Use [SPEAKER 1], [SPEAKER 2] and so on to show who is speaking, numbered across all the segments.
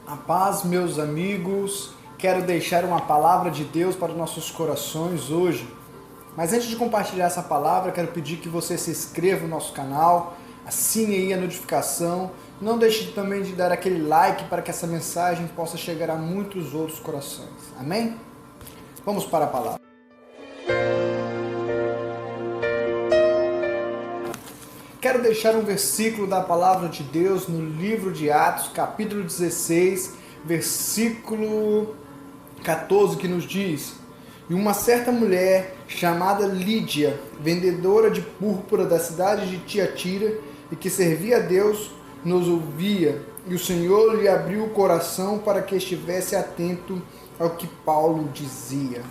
[SPEAKER 1] A paz, meus amigos, quero deixar uma palavra de Deus para os nossos corações hoje. Mas antes de compartilhar essa palavra, quero pedir que você se inscreva no nosso canal, assine aí a notificação, não deixe também de dar aquele like para que essa mensagem possa chegar a muitos outros corações. Amém? Vamos para a palavra. Quero deixar um versículo da palavra de Deus no livro de Atos, capítulo 16, versículo 14, que nos diz: E uma certa mulher chamada Lídia, vendedora de púrpura da cidade de Tiatira, e que servia a Deus, nos ouvia, e o Senhor lhe abriu o coração para que estivesse atento ao que Paulo dizia.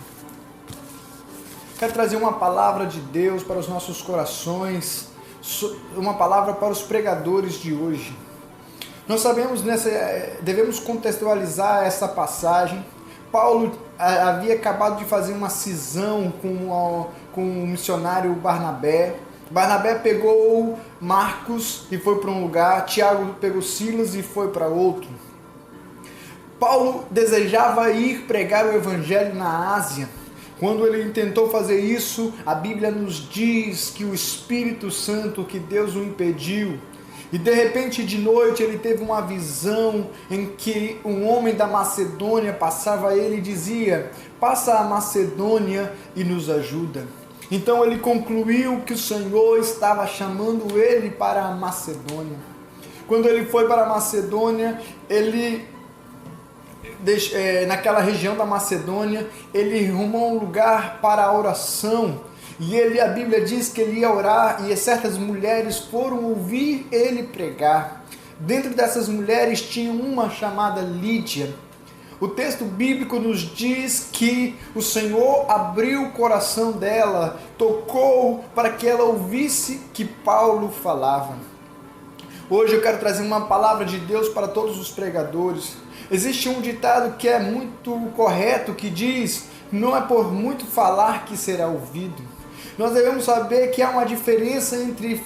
[SPEAKER 1] Quero trazer uma palavra de Deus para os nossos corações, uma palavra para os pregadores de hoje. Nós sabemos, devemos contextualizar essa passagem. Paulo havia acabado de fazer uma cisão com o missionário Barnabé. Barnabé pegou Marcos e foi para um lugar, Tiago pegou Silas e foi para outro. Paulo desejava ir pregar o evangelho na Ásia. Quando ele tentou fazer isso, a Bíblia nos diz que o Espírito Santo, que Deus o impediu. E de repente, de noite, ele teve uma visão em que um homem da Macedônia passava a ele e dizia: passa a Macedônia e nos ajuda. Então ele concluiu que o Senhor estava chamando ele para a Macedônia. Quando ele foi para a Macedônia, naquela região da Macedônia, ele arrumou um lugar para a oração, e a Bíblia diz que ele ia orar, e certas mulheres foram ouvir ele pregar. Dentro dessas mulheres tinha uma chamada Lídia. O texto bíblico nos diz que o Senhor abriu o coração dela, tocou para que ela ouvisse que Paulo falava. Hoje eu quero trazer uma palavra de Deus para todos os pregadores. Existe um ditado que é muito correto, que diz: não é por muito falar que será ouvido. Nós devemos saber que há uma diferença entre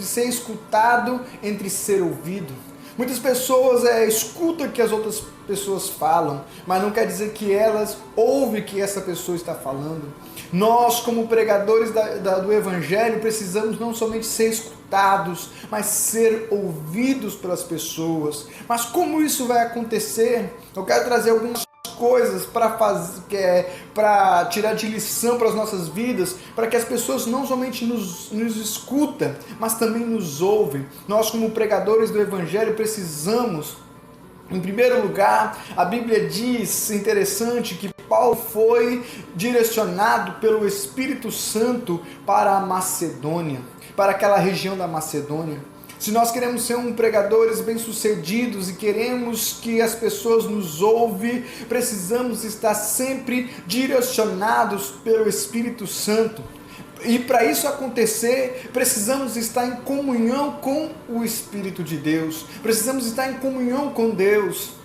[SPEAKER 1] ser escutado, entre ser ouvido. Muitas pessoas escutam o que as outras pessoas falam, mas não quer dizer que elas ouvem o que essa pessoa está falando. Nós, como pregadores do Evangelho, precisamos não somente ser escutados, mas ser ouvidos pelas pessoas. Mas como isso vai acontecer? Eu quero trazer algumas coisas para tirar de lição para as nossas vidas, para que as pessoas não somente nos escutam, mas também nos ouvem. Nós, como pregadores do Evangelho, precisamos, em primeiro lugar, a Bíblia diz, interessante, que Paulo foi direcionado pelo Espírito Santo para a Macedônia, para aquela região da Macedônia. Se nós queremos ser pregadores bem-sucedidos e queremos que as pessoas nos ouvem, precisamos estar sempre direcionados pelo Espírito Santo. E para isso acontecer, precisamos estar em comunhão com o Espírito de Deus. Precisamos estar em comunhão com Deus.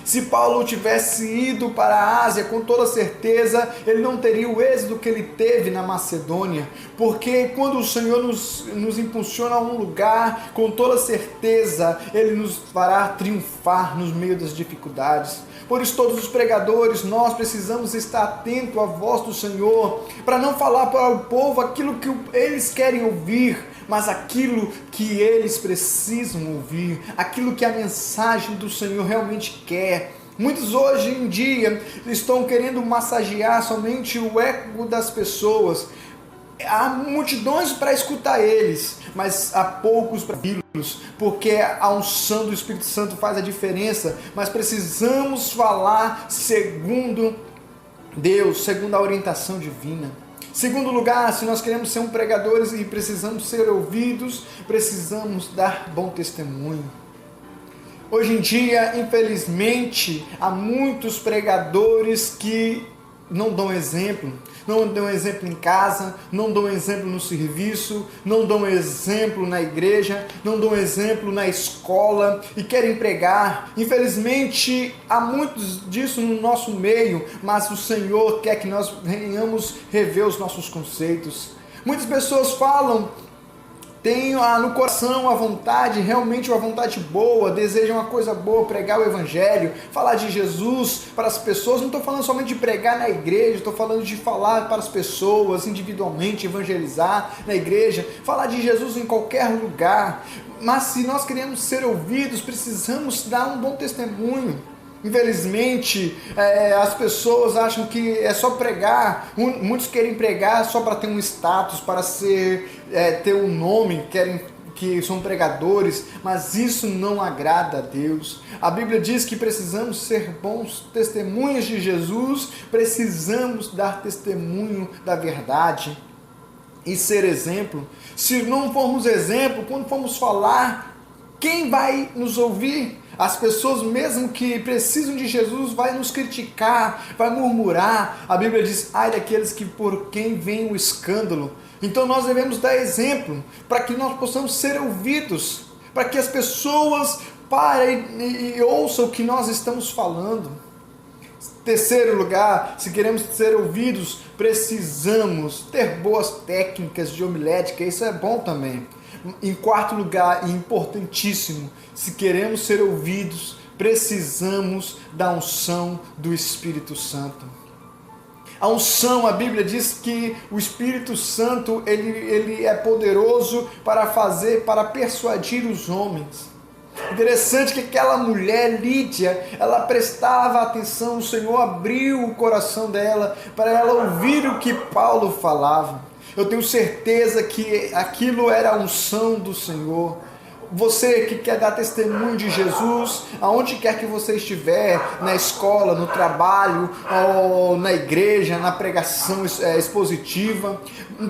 [SPEAKER 1] Se Paulo tivesse ido para a Ásia, com toda certeza, ele não teria o êxito que ele teve na Macedônia. Porque quando o Senhor nos impulsiona a um lugar, com toda certeza, Ele nos fará triunfar no meio das dificuldades. Por isso, todos os pregadores, nós precisamos estar atentos à voz do Senhor, para não falar para o povo aquilo que eles querem ouvir, mas aquilo que eles precisam ouvir, aquilo que a mensagem do Senhor realmente quer. Muitos hoje em dia estão querendo massagear somente o ego das pessoas. Há multidões para escutar eles, mas há poucos para ouvi-los, porque a unção do Espírito Santo faz a diferença. Mas precisamos falar segundo Deus, segundo a orientação divina. Segundo lugar, se nós queremos ser pregadores e precisamos ser ouvidos, precisamos dar bom testemunho. Hoje em dia, infelizmente, há muitos pregadores que não dão exemplo. Não dão exemplo em casa, não dão exemplo no serviço, não dão exemplo na igreja, não dão exemplo na escola e querem pregar. Infelizmente, há muitos disso no nosso meio, mas o Senhor quer que nós venhamos rever os nossos conceitos. Muitas pessoas falam tem no coração a vontade, realmente uma vontade boa, deseja uma coisa boa, pregar o evangelho, falar de Jesus para as pessoas. Não estou falando somente de pregar na igreja, estou falando de falar para as pessoas individualmente, evangelizar na igreja, falar de Jesus em qualquer lugar. Mas se nós queremos ser ouvidos, precisamos dar um bom testemunho. Infelizmente, as pessoas acham que é só pregar. Muitos querem pregar só para ter um status, para ter um nome, querem que são pregadores, mas isso não agrada a Deus. A Bíblia diz que precisamos ser bons testemunhas de Jesus, precisamos dar testemunho da verdade e ser exemplo. Se não formos exemplo, quando formos falar, quem vai nos ouvir? As pessoas mesmo que precisam de Jesus vai nos criticar, vai murmurar. A Bíblia diz, ai daqueles que por quem vem o escândalo. Então nós devemos dar exemplo para que nós possamos ser ouvidos, para que as pessoas parem e ouçam o que nós estamos falando. Terceiro lugar, se queremos ser ouvidos, precisamos ter boas técnicas de homilética, isso é bom também. Em quarto lugar, e importantíssimo, se queremos ser ouvidos, precisamos da unção do Espírito Santo. A unção, a Bíblia diz que o Espírito Santo ele é poderoso para persuadir os homens. Interessante que aquela mulher, Lídia, ela prestava atenção, o Senhor abriu o coração dela para ela ouvir o que Paulo falava. Eu tenho certeza que aquilo era a unção do Senhor. Você que quer dar testemunho de Jesus, aonde quer que você estiver, na escola, no trabalho, ou na igreja, na pregação expositiva,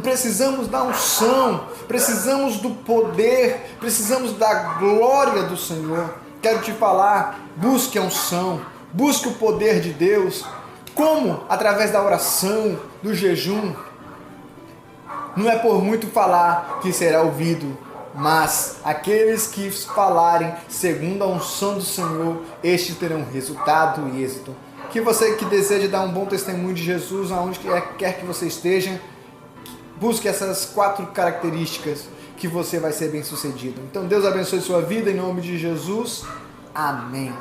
[SPEAKER 1] precisamos da unção, precisamos do poder, precisamos da glória do Senhor. Quero te falar, busque a unção, busque o poder de Deus. Como? Através da oração, do jejum. Não é por muito falar que será ouvido, mas aqueles que falarem segundo a unção do Senhor, estes terão resultado e êxito. Que você que deseja dar um bom testemunho de Jesus, aonde quer que você esteja, busque essas 4 características que você vai ser bem sucedido. Então Deus abençoe sua vida em nome de Jesus. Amém.